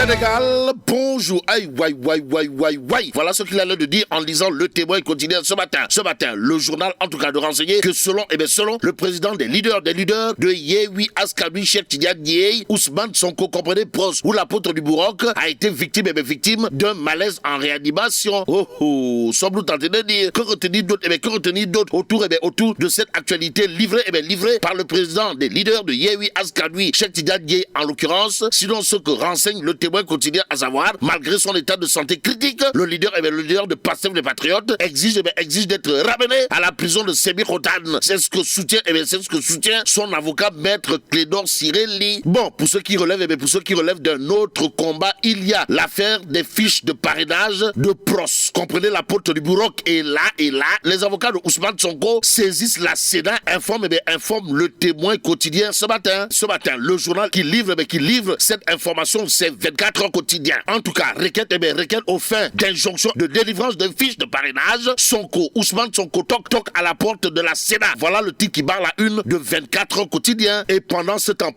Sénégal, bonjour. Aïe, Voilà ce qu'il a l'air de dire en lisant Le Témoin quotidien ce matin. Ce matin, le journal, en tout cas, de renseigner que selon le président des leaders de Yewwi Askan Wi, Cheikh Tidiane Dièye, Ousmane Sonko, comprenez, Pros, ou l'apôtre du Bourroc, a été victime d'un malaise en réanimation. Semble tenter de dire que retenir d'autres autour de cette actualité livrée par le président des leaders de Yewwi Askan Wi, Cheikh Tidiane Dièye en l'occurrence, sinon ce que renseigne Le Témoin quotidien, à savoir, malgré son état de santé critique, le leader de Pastef les Patriotes exige d'être ramené à la prison de Sébikotane. C'est ce que soutient son avocat maître Clédor Cirelli. Bon, pour ceux qui relèvent d'un autre combat, il y a l'affaire des fiches de parrainage de Pros. Comprenez, l'apôtre du Bourroc. Et là, les avocats de Ousmane Sonko saisissent la Sénat, informe Le Témoin quotidien ce matin. Ce matin, le journal qui livre cette information, c'est 24 heures quotidien. En tout cas, requête aux fins d'injonction de délivrance de fiches de parrainage. Ousmane Sonko toc à la porte de la Sénat. Voilà le titre qui barre la une de 24 heures quotidien. Et pendant ce temps,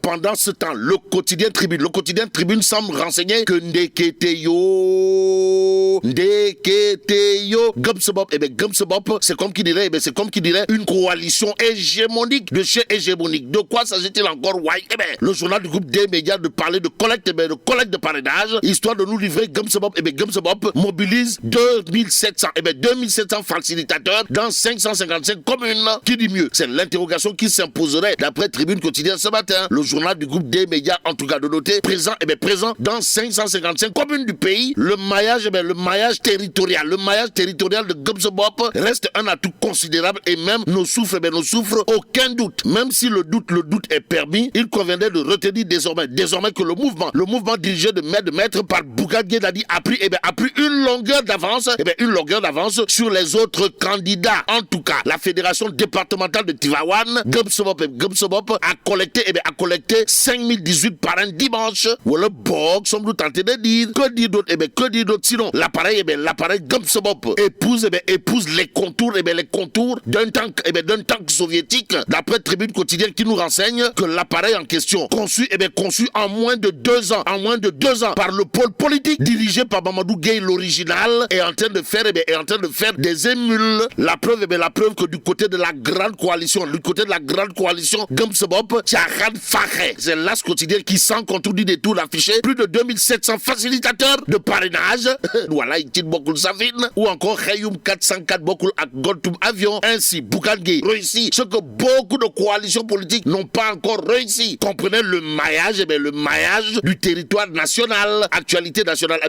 le quotidien Tribune semble renseigner que Ndeketeyo, Gumsebop, c'est comme qui dirait une coalition hégémonique de chez hégémonique. De quoi s'agit-il encore? Le journal du groupe des médias de parler de collecte de parrainage, histoire de nous livrer Gumsebop mobilise 2700 facilitateurs dans 555 communes. Qui dit mieux? C'est l'interrogation qui s'imposerait d'après Tribune quotidien ce matin. Le journal du groupe des médias, en tout cas de noter, présent dans 555 communes du pays. Le maillage territorial de Gumsebop reste un atout considérable et même nos souffre aucun doute. Même si le doute est permis, il conviendrait de retenir désormais que le mouvement dirigé de maître par Bougane Gueye Dany a pris une longueur d'avance sur les autres candidats. En tout cas, la fédération départementale de Tivaouane, Gumsebop a collecté 5018 parrains dimanche. Voilà, Bog, sommes-nous tentés de dire. Que dire d'autre? Sinon, l'appareil Gumsebop épouse les contours d'un tank soviétique. D'après Tribune quotidien qui nous renseigne que l'appareil en question, conçu en moins de 2 ans par le pôle politique dirigé par Mamadou Gueye l'original, est en train de faire des émules. La preuve que du côté de la grande coalition Gumsebop, Tcharan Fakhé, c'est l'As quotidien qui sans contour du détour d'afficher plus de 2700 facilitateurs de parrainage. Voilà, Itin Bokul Savine ou encore Khayoum 404 Bokul ak Goltoum Avion. Ainsi, Bougane Gueye réussit ce que beaucoup de coalitions politiques n'ont pas encore réussi. Comprenez le maillage du territoire national. Actualité nationale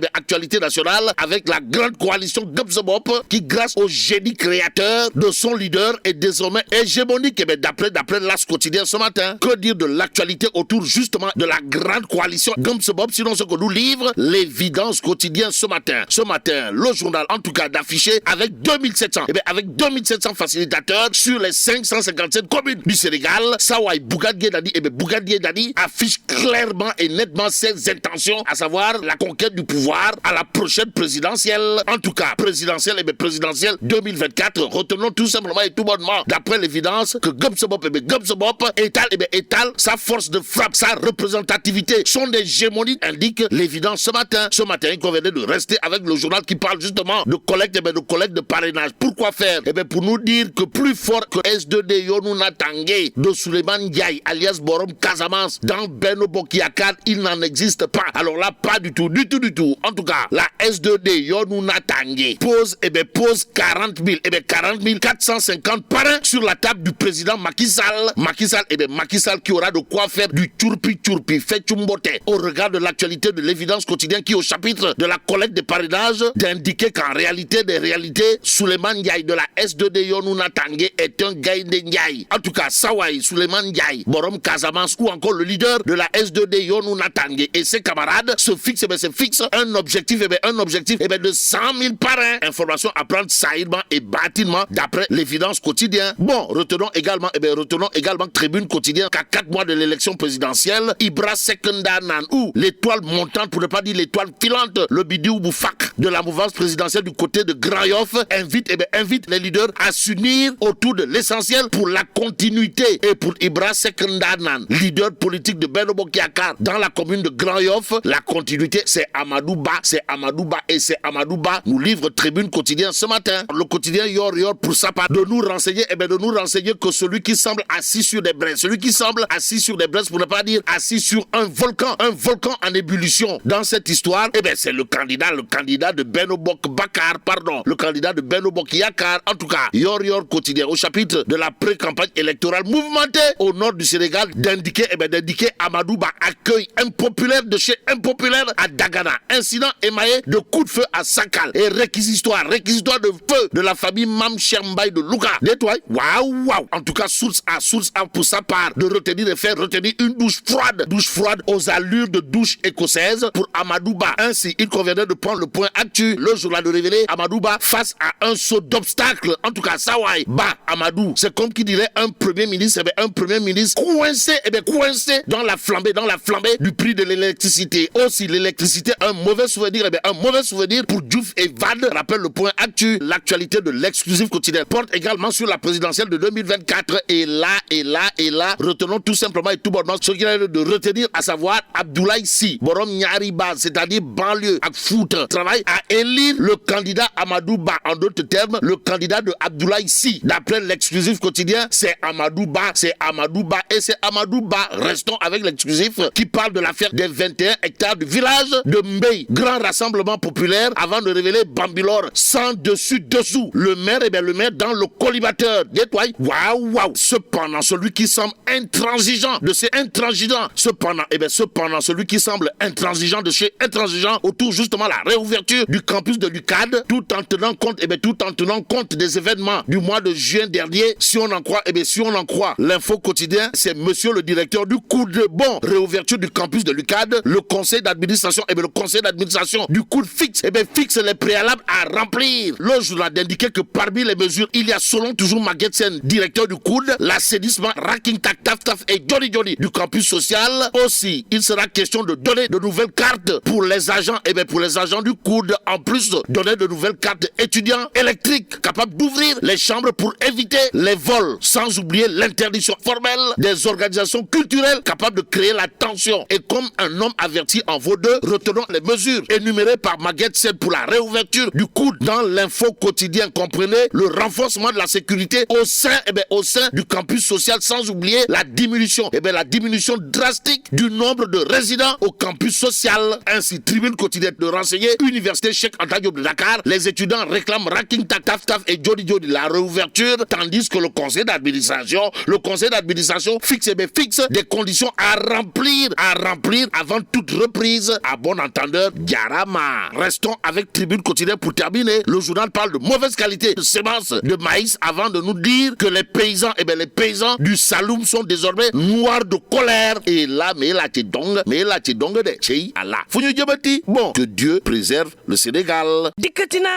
avec la grande coalition Gumsebop qui, grâce au génie créateur de son leader, est désormais hégémonique. D'après l'As quotidien ce matin, que dire de l'actualité autour justement de la grande coalition Gumsebop, sinon ce que nous livre l'évidence quotidien ce matin. Ce matin, le journal en tout cas d'afficher avec 2700 facilitateurs sur les 557 communes du Sénégal. Sawai Bougane Gueye Dany affiche clairement et nettement ses intentions, à savoir la conquête du pouvoir à la prochaine présidentielle. En tout cas, présidentielle 2024. Retenons tout simplement et tout bonnement, d'après l'évidence, que Gumsebop étale sa force de frappe, sa représentativité, son hégémonie, indique l'évidence ce matin. Ce matin, il convenait de rester avec le journal qui parle justement de collecte de parrainage. Pourquoi faire? Pour nous dire que plus fort que S2D Yonouna Tanguay de Souleymane Ndiaye, alias Borom Casamance, dans Benno Bokk Yakaar, il n'en existe pas. Alors là, pas du tout. En tout cas, la S2D Yonouna Tanguay pose 40 450 parrains sur la table du président Macky Sall. Macky Sall qui aura de quoi faire du tchourpi, fait tchumbote. Au regard de l'actualité de l'évidence quotidien qui, au chapitre de la collecte des parrainages, d'indiquer qu'en réalité des réalités, Souleymane Ndiaye de la S2D Yonouna Tanguay est un Gaïndé Ndiaye. En tout cas, Sawai Souleymane Ndiaye, Borom Casamance ou encore le leader de la S2D Yonouna Tanguay et ses camarades se fixent un objectif de 100 000 parrains. Information à prendre saillement et bâtiment d'après l'évidence quotidien. Bon, retenons également Tribune quotidien qu'à 4 mois de l'élection présidentielle, Ibra Sekendanan ou l'étoile montante, pour ne pas dire l'étoile filante, le Bidiou Boufak de la mouvance présidentielle du côté de Grand Yoff, invite les leaders à s'unir autour de l'essentiel pour la continuité. Et pour Ibra Sekendanan, leader politique de Benno Bokk Yakaar dans la commune de Grand Yoff, La continuité, c'est Amadou Ba, et c'est Amadou Ba, nous livre Tribune Quotidien ce matin. Le quotidien Yor Yor pour sa part de nous renseigner, que celui qui semble assis sur des braises, pour ne pas dire assis sur un volcan en ébullition dans cette histoire, c'est le candidat de Benno Bokk Yakaar. En tout cas, Yor Yor Quotidien au chapitre de la pré-campagne électorale mouvementée au nord du Sénégal d'indiquer Amadou Ba accueil impopulaire de chez impopulaire à Dagana. Incident émaillé de coups de feu à Sakal et réquisitoire de feu de la famille Mam Mbaye de Louga. Détoile. Waouh. En tout cas, source A pour sa part de retenir une douche froide aux allures de douche écossaise pour Amadou Ba. Ainsi, il conviendrait de prendre le point actu. Le journal de révéler Amadou Ba face à un saut d'obstacle. En tout cas, Sawai Ba Amadou, c'est comme qui dirait un premier ministre coincé dans la flambée du prix de l'électricité. Aussi, l'électricité, un mauvais souvenir pour Diouf et Vade. Rappelle le point actu. L'actualité de l'exclusif quotidien porte également sur la présidentielle de 2024. Et là, retenons tout simplement et tout bonnement ce qu'il y a de retenir, à savoir Abdoulaye Sy, Borom Nyariba, c'est-à-dire banlieue, à foutre, travaille à élire le candidat Amadou Ba. En d'autres termes, le candidat de Abdoulaye Sy. D'après l'exclusif quotidien, c'est Amadou Ba. Restons avec l'exclusif qui parle de l'affaire des 21 hectares du village de Mbey. Grand rassemblement populaire avant de révéler Bambilor sans dessus-dessous. Le maire dans le collimateur. Détoile. Waouh. Cependant, celui qui semble intransigeant de ces intransigeants. Cependant, celui qui semble intransigeant de chez intransigeants autour justement la réouverture du campus de l'UCAD, tout en tenant compte des événements du mois de juin dernier. Si on en croit l'info quotidien, c'est monsieur le directeur du COUD. Bon, réouverture du campus de l'UCAD, le conseil d'administration du COUD fixe les préalables à remplir. Le journal d'indiquer que parmi les mesures, il y a selon toujours Maguette Sen, directeur du COUD, l'assainissement Raking Tak Taf Taf et Johnny du campus social. Aussi, il sera question de donner de nouvelles cartes pour les agents du COUD. En plus, donner de nouvelles cartes étudiants électriques capables d'ouvrir les chambres pour éviter les vols. Sans oublier l'interdiction formelle des organisations culturelles capables de créer la tension. Et comme un homme averti en vaut deux, retenons les mesures énumérées par Maguette Sen pour la réouverture du COUD dans l'info quotidien. Comprenez le renforcement de la sécurité au sein du campus social, sans oublier la diminution drastique du nombre de résidents au campus social. Ainsi, Tribune quotidienne de renseigner Université Cheikh Anta Diop de Dakar, les étudiants réclament Raking Tak Taf Taf et Jody la réouverture, tandis que le conseil d'administration fixe des conditions à remplir avant toute reprise. À bon entendeur, Diarama. Restons avec Tribune quotidienne pour terminer. Le journal parle de mauvaise qualité de semences de maïs avant de nous dire que les paysans du Saloum sont désormais noirs de colère. Et là, mais la tidong de Chey Allah. Bon, que Dieu préserve le Sénégal. Dikkatina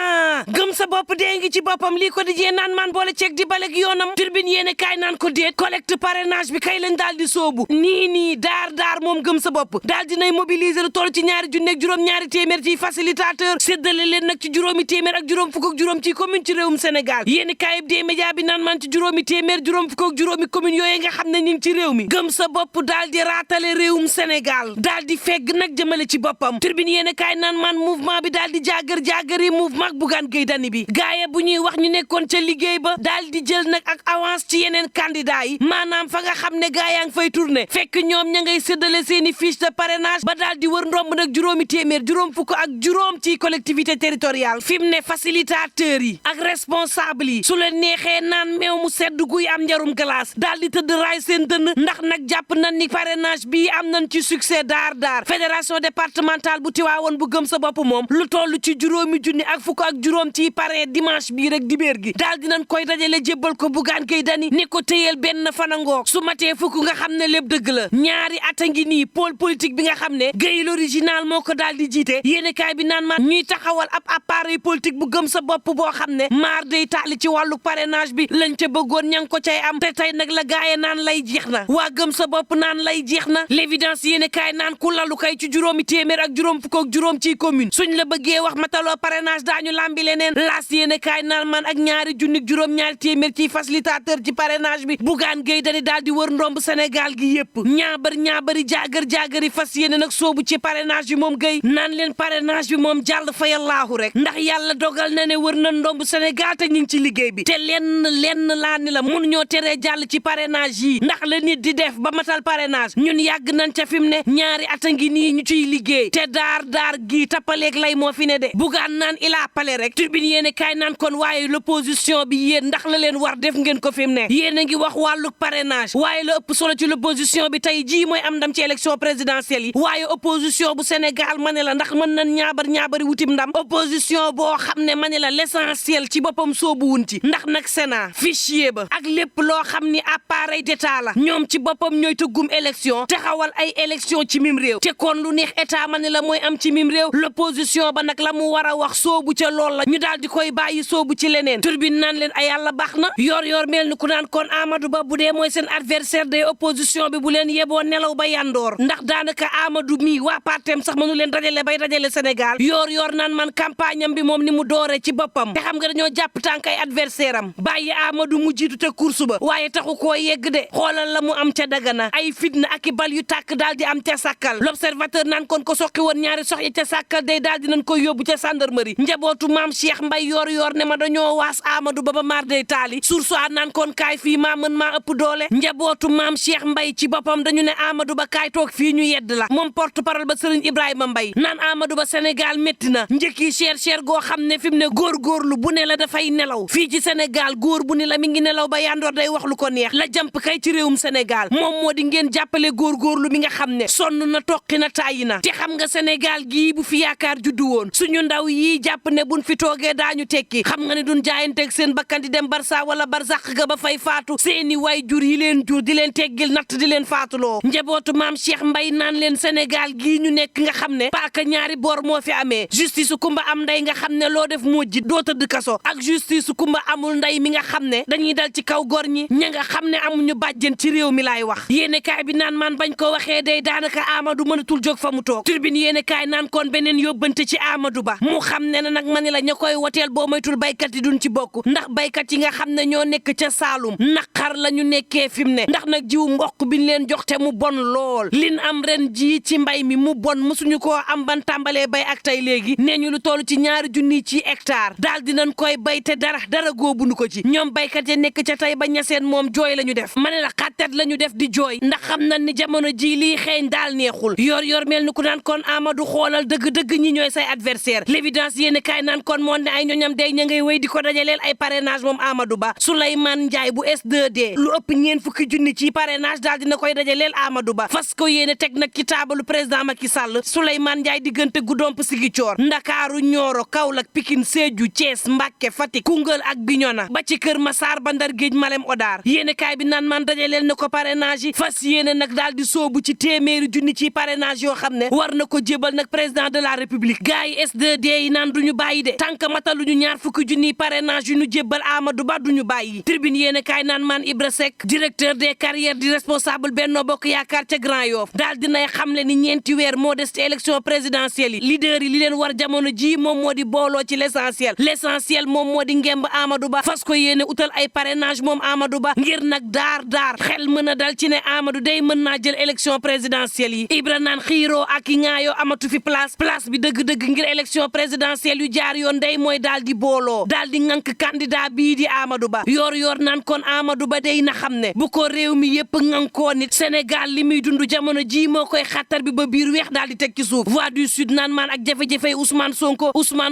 gëm sa bopp dee ngi ci boppam lii ko di jee naan man boole ceeg di baleg yoonam Tribune yéene kaay naan ko déet collecte parrainage bi kay lañ daal di soobu nii daar moom gëm sa bopp daal dinay mobiliser lu toll ci 2,5 téeméer ci facilitateur séddale leen nag ci 2 téeméer ak juróom fukk ak juróom ci commune ci réewum Sénégal yéene kaay bi dee média bi naan man ci 2 téeméer juróom fukk ak juróomi commune yooyu nga xam ne ñu ngi ci réew mi gëm sa bopp daal di raatale réewum Sénégal daal di fegg nag jëmale ci boppam Tribune yéene kaay naan man mouvement bi daal di jaagari mouvement Bougane Gueye Dany bi gaaye bu ñuy wax ñu nekkoon ca liggéey ba daal di jël nag ak avance ci yeneen candidat yi maanaam fa nga xam ne gaa yaa ngi fay tourné fekk ñoom ña ngay séddale seeni fiche de parrainage ba daal di wër ndomb nag 2 téeméer juróom fukk ak juróom ci collectivité territoriale fi mu ne facilitateurs yi ak responsable yi su leen neexee naan meew mu sedd guy am njarum glace daal di tëdd raay seen dënn ndax nag jàpp nañ ni parrainage bii am nañ ci succès daar fédération départementale bu Tivaouane bu gëm sa bopp moom lu toll ci 2 junni ak fukk ak juróom ci parrain dimanche bii rek dibéer gi daal dinañ koy dajale jébbal ko Bougane Gueye Dany ni ko téyel benn fanangoog su matee fukk nga xam ne lépp dëgg la ñaari at a ngi nii pôle politique bi nga xam ne Gueye l'original moo ko daal di jiite yéene kaay bi naan ma ñuy taxawal ab appareil politique bu gëm sa bopp boo xam ne maar day taali ci wàllu parrainage bi lañ ca bëggoon ña ngi ko cay am te tey nag la gaaye naan lay jeex na waa gëm sa bopp naan lay jeex na l'évidence yéene kaay naan ku lalu kay ci 2 téeméer ak juróom fukk ak juróom ci commune suñ la bëggee wax mataloo parrainage daañu lambi leneen laas yéene kaay naan man ak 2,2 téeméer ci facilitateur ci parrainage bi Bougane Gueye Dany daal di wër ndomb Sénégal gi yépp ñaabari jaagari fas yéene nag soobu ci parrainage bi moom gay naan leen parrainage bi moom jàll fa yàllaahu rek ndax yàlla dogal na ne wër na ndomb Sénégal te ñu ngi ci liggéey bi te lenn laa ni la mun ñoo teree jàll ci parrainage yi ndax la nit di def ba matal parrainage ñun yàgg nañ ca fi mu ne ñaari at a ngi nii ñu ciy liggéey te daar gi tappaleeg lay moo fi ne de bugaan naan ilaa pale rek turbine yéene kaay naan kon waaye l'opposition bi yéen ndax la leen war def ngeen ko fi mu ne yéen a ngi wax wàllu parrainage waaye la ëpp solo ci l'opposition bi tey jii mooy am ndam ci élection présidentielle yi waaye opposition bu Sénégal ma ne la ndax mën nañ ñaabari wutim ndam opposition boo xam ne ma ne la l'essentiel ci boppam soobu wunti ndax nag Sénat fichier ba ak lépp loo xam ni appareil d'état la ñoom ci boppam ñooy tëggum élection taxawal ay élection ci mim réew te kon lu neex état ma ne la mooy am ci mim réew l'opposition ba nag la mu war a wax soobu ca lool la ñu daal di koy bàyyi soobu ci leneen turbine naan leen ay yàlla baax na yor mel ni ku naan kon Amadou Ba bu dee mooy seen adversaire de opposition bi bu leen yeboo nelaw ba yandoor ndax daanaka Amadou mi waa partem sax mënu leen dajale bay dajale Sénégal yor naan man campagne am bi moom ni mu doore ci boppam te xam nga dañoo jàpp tànk ay adversaire am bàyyi Amadou mu jiitu te course ba waaye taxu koo yegg de xoolal la mu am ca Dagana ay fitna ak i bal yu tàkk daal di am ca Sàkkal l'observateur naan kon ko soqi woon ñaari sox yi ca Sàkkal day daal di nañ koy yóbbu ca gendarmerie njabootu maam Cheikh Mbaye yor ne ma dañoo waas Amadou Ba ba mar day taali sursoir naan kon kaay fii maa mën maa ëpp doole njabootu maam Cheikh Mbaye ci boppam dañu ne Amadou Ba kaay toog fii ñu yedd la moom porte parole ba Serigne Ibrahima Mbaye naan Amadou Ba Sénégal métti na njëkki cher goo xam ne fi mu ne góorgóorlu bu ne la dafay nelaw fii ci Sénégal góor bu ni la mi ngi nelaw ba yandoor day wax lu ko neex la jàmp kay ci réewum Sénégal moom moo di ngeen jàppale góorgóorlu mi nga xam ne sonn na toqi na tàyyi na te xam nga Sénégal gii bu fi yaakaar juddu woon suñu ndaw yii jàpp ne buñ fi toogee daañu tekki xam nga ne duñ jaayanteeg seen bakkan di dem barsa wala barzaq ga ba fay faatu seeni way jur yi leen jur di leen teggil natt di leen faatuloo njabootu maam Cheikh Mbaye naan leen Sénégal gii ñu nekk nga xam ne paaka ñaari boor moo fi amee justice su kumba am nday nga xam ne loo def moo ji doo tëdd kaso ak justice su kumba amul nday mi nga xam ne dañuy dal ci kaw gor ñi ña nga xam ne amuñu bàjjen ci réew mi laay wax yéene kaay bi naan man bañ ko waxee day daanaka Amadou mënatul jóg fa mu toog turbine yéene kaay naan kon beneen yóbbante ci Amadou Ba mu xam ne na nag ma ni la ña koy woteel boo moytul baykat yi duñ ci bokk ndax baykat yi nga xam ne ñoo nekk ca Saalum naqar la ñu nekkee fi mu ne ndax nag jiw mboq biñ leen jox te mu bon lool lin am ren ji ci mbay mi mu bon mësuñu koo am ban tàmbalee bay ak tey léegi nee ñu lu toll ci 2 junni ci hectare daal dinañ koy bay te dara góobuñu ko ci ñoom baykat ya nekk ca tey ba ñaseen moom jooy la ñu def ma ne la xattat la ñu def di jooy ndax xam nañ ni jamono ji lii xeeñ daal neexul yor mel ni ku naan kon Amadou xoolal dëgg ñi ñooy say adversaire l'évidence yéen kaay naan kon moo ne ay ñoñam day ña ngay wéy di ko dajaleel ay parrainage moom Amadou Ba Souleymane Ndiaye bu S2D lu ëpp 4 fukki junni ci parrainage daal dina koy dajaleel Amadou Ba fas ko yéene teg nag ci taabalu président Macky Sall Souleymane Ndiaye diggante Goudomp Ziguinchor Ndakaaru Nioro Kaolack Pikine Sédhiou Thiès Mbacké Fatick Koungheul ak Bignona ba ci Kër Massar ba Ndar Géej Malem Odar yéene kaay bi naan man dajaleel na ko parrainage yi fas yéene nag daal di soobu ci téeméeri junni ci parrainage yoo xam ne war na ko jébal nag président de la République gars yi S2D yi naan duñu bàyyi de tànk mataluñu 2 fukki junni parrainage yu ñu jébbal Amadou Ba duñu bàyyi tribune yéene kaay naan man Ibra Seck directeur des carrières di responsable Benno Bokk Yaakaar ca Grand Yoff daal dinay xamle ni 4 weer moo des ci élection présidentielle yi leader yi li leen war jamono ji moom moo di booloo ci l'essentiel moom moo di ngemb Amadou Ba fas ko yéene utal ay parrainage moom Amadou Ba ngir nag daar xel mën a dal ci ne Amadou day mën naa jël élection présidentielle yi Ibra naan xiiroo ak i ŋaayoo amatu fi place bi dëgg ngir élection présidentielle yu jaar yoon day mooy daal di booloo daal di ŋànk candidat bii di Amadou Ba yor naan kon Amadou Ba day na xam ne bu ko réew mi yëpp ŋànkoo nit Sénégal li muy dund jamono ji moo koy xattar bi ba biir weex daal di teg ci suuf voix du sud naan maan ak jafe-jafey Ousmane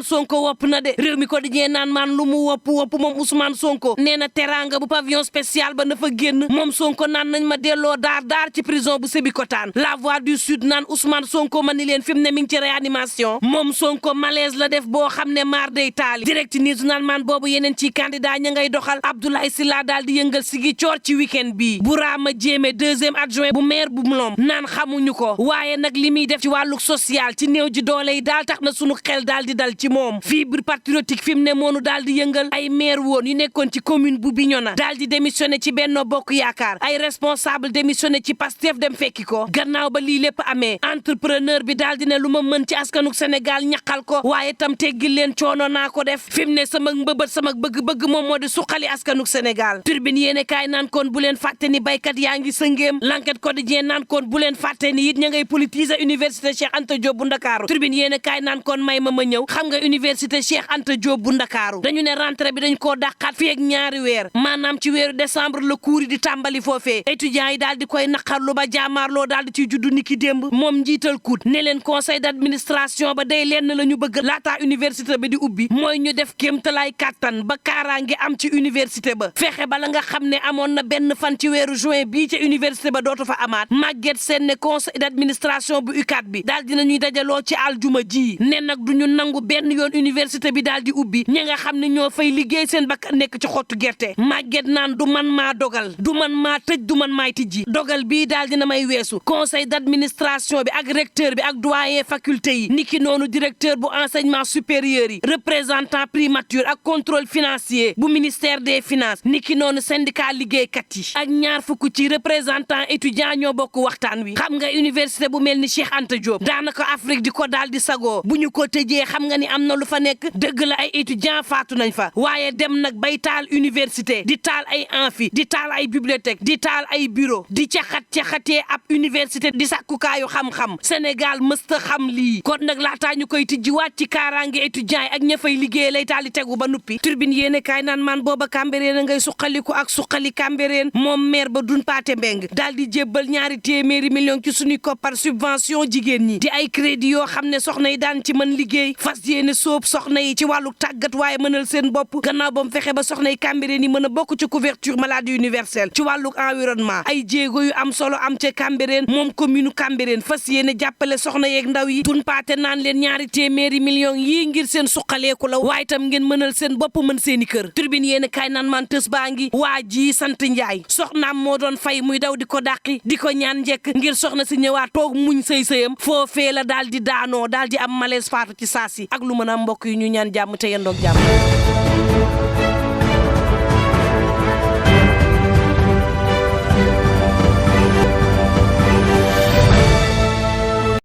Sonko wopp na de réew mi ko dijee naan maan lu mu wopp moom Ousmane Sonko nee na teranga bu pavillon spécial ba na fa génn moom Sonko naan nañ ma delloo daar ci prison bu Sébikotane la voix du sud naan Ousmane Sonko ma ni leen fi mu ne mi ngi ci réanimation moom Sonko malaise la def boo xam ne maar day taali direct news naan maan boobu yeneen ci candidat ña ngay doxal Abdoulaye Sylla daal di yëngal Ziguinchor ci week-end bii Bourama Diémé 2e adjoint bu maire bu Mlom naan xamuñu ko waaye nag li muy def ci wàllu social ci néew ji doole yi daal tax na sunu xel daal di dal ci moom fibre patriotique fi mu ne moonu daal di yëngal ay maire woon yu nekkoon ci commune bu Bignona daal di démissionné ci Benno Bokk Yaakaar ay responsable démissionné ci Pastef dem fekki ko gannaaw ba lii lépp amee entrepreneur bi daal di ne lu ma mën ci askanuk Sénégal ñaqal ko waaye tam teggil leen coono naa ko def fi mu ne sama mbëbët sama bëgg-bëgg moom moo di suqali askanuk Sénégal turbine yéene kaay naan kon bu leen fàtte ni baykat yaa ngi sëngeem l'enquête quotidien naan kon bu leen fàtte ni it ña ngay politiser université Cheikh Anta Diop bu Ndakaaru Tribune yéen kaay naan kon may ma ñëw xam nga université Cheikh Anta Diop bu Ndakaaru dañu ne rentrée bi dañ koo dàqaat fi ak ñaari weer maanaam ci weeru décembre la cours yi di tàmbali foofee étudiants yi daal di koy naqarlu ba jaamaarloo daal di ciy juddu niki démb moom njiital COUD ne leen conseil d'administration ba day lenn la ñu bëgg laataa université bi di ubbi mooy ñu def kéemtalaay kàttan ba kaaraange am ci université ba fexe ba la nga xam ne amoon na benn fan ci weeru juin bii ca université ba dootu fa amaat Maguette Sène ne conseil d'administration bu UCAD bi daal dina ñuy dajaloo ci aljuma ji ne nag du ñu nangu benn yoon université bi daal di ubbi ñi nga xam ne ñoo fay liggéey seen bakkan nekk ci xottu gerte Maguette naan du man maa dogal du man maa tëj du man maay tijji dogal bii daal dina may weesu conseil d'administration bi ak recteur bi ak doyen faculté yi niki noonu directeur bu enseignement supérieur yi représentant primature ak contrôle financier bu ministère des finances niki noonu syndicat liggéeykat yi ak ñaar fukk ci représentant étudiant ñoo bokk waxtaan wi xam nga université bu mel ni Cheikh Anta Diop daanaka Afrique di ko daal di sagoo bu ñu ko tëjee xam nga ni am na lu fa nekk dëgg la ay étudiant faatu nañ fa waaye dem nag bay taal université di taal ay amphi di taal ay bibliothèque di taal ay bureau di caxatee ab université di sàkkukaayu xam-xam Sénégal mësta xam lii kon nag laataa ñu koy tijji waat ci kaaraange étudiants yi ak ña fay liggéey lay taal di tegu ba nuppi Tribune yéene kaay naan man booba Cambérène a ngay suqaliku ak suqali Cambérène moom maire ba Doun Pathé Mbeng daal di jébbal ñaari téeméeri million ci suñuy koppar subvention jigéen ñi di ay crédit yoo xam ne soxna yi daan ci mën liggéey fas yéene sóob soxna yi ci wàllu tàggat waaye mënal seen bopp gannaaw ba mu fexe ba soxna yi Cambérène yi mën a bokk ci couverture maladie universelle ci wàllu environnement ay jéego yu am solo am ca Cambérène moom commune Cambérène fas yéene jàppale soxna yeeg ndaw yi Doun Pathé naan leen ñaari téeméeri million yii ngir seen suqaleeku la waaye tam ngeen mënal seen bopp mën seeni kër Tribune yéene kaay naan man tës baa ngi waa ji sant Njaay soxnaam moo doon fay muy daw di ko dàqi di ko ñaan njekk ngir soxna si ñëwaat toog muñ sëy-sëyam foofee la daal di daanoo daal di am malaise faatu ci saasi ak lu mën a mbokk yi ñu ñaan jàmm te yendoog jàmm